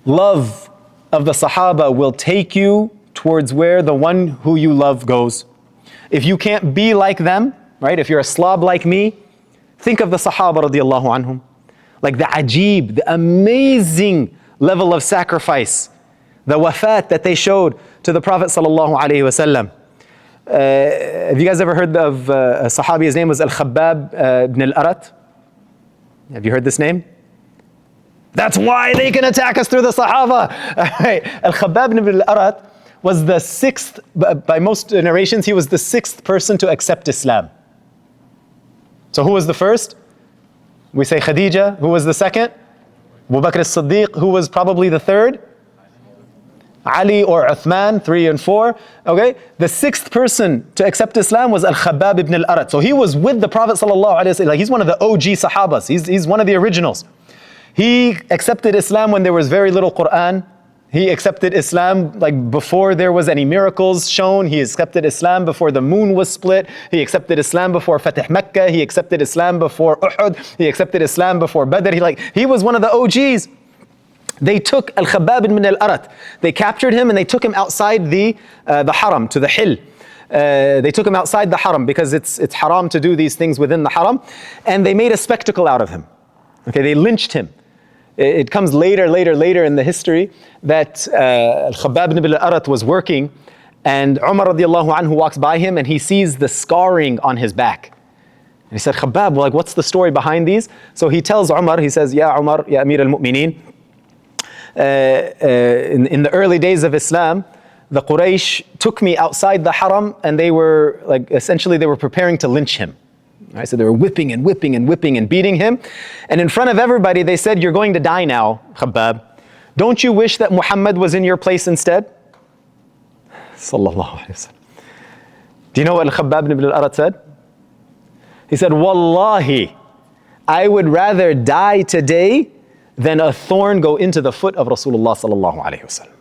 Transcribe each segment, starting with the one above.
love of the Sahaba will take you towards where the one who you love goes. If you can't be like them, right? If you're a slob like me, think of the Sahaba radiallahu anhum. Like the ajib, the amazing level of sacrifice, the wafat that they showed to the Prophet sallallahu alaihi wasallam. Have you guys ever heard of a Sahabi? His name was Khabbab ibn al-Arrat. Have you heard this name? That's why they can attack us through the Sahaba. Khabbab ibn al-Arrat was the sixth, by most narrations, he was the sixth person to accept Islam. So who was the first? We say Khadija. Who was the second? Abu Bakr as-Siddiq. Who was probably the third? Ali or Uthman, 3 and 4. Okay, the sixth person to accept Islam was Khabbab ibn al-Arrat. So he was with the Prophet sallallahu alaihi wasallam. Like he's one of the OG Sahabas. He's one of the originals. He accepted Islam when there was very little Quran. He accepted Islam like before there was any miracles shown. He accepted Islam before the moon was split. He accepted Islam before Fatih Mecca. He accepted Islam before Uhud. He accepted Islam before Badr. He was one of the OGs. They took Khabbab ibn al-Arrat. They captured him and they took him outside the haram, to the hill. They took him outside the haram because it's haram to do these things within the haram. And they made a spectacle out of him. Okay, they lynched him. It comes later in the history that Khabbab ibn al-Arrat was working and Umar radiallahu anhu walks by him and he sees the scarring on his back. And he said, Khabbab, like what's the story behind these? So he tells Umar, he says, Ya Umar, Ya Amir al-Mu'mineen, in the early days of Islam, the Quraysh took me outside the haram and they were like, essentially they were preparing to lynch him. Right, so they were whipping and beating him. And in front of everybody, they said, you're going to die now, Khabbab. Don't you wish that Muhammad was in your place instead? Sallallahu alayhi wa sallam. Do you know what Khabbab ibn al-Arrat said? He said, Wallahi, I would rather die today than a thorn go into the foot of Rasulullah sallallahu alayhi wa sallam.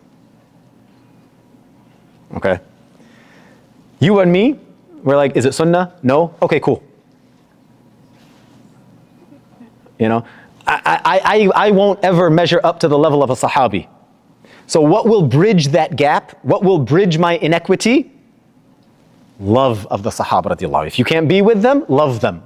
Okay. You and me, we're like, is it sunnah? No? Okay, cool. You know, I won't ever measure up to the level of a Sahabi. So what will bridge that gap? What will bridge my inequity? Love of the Sahaba radiallahu anhu. If you can't be with them, love them.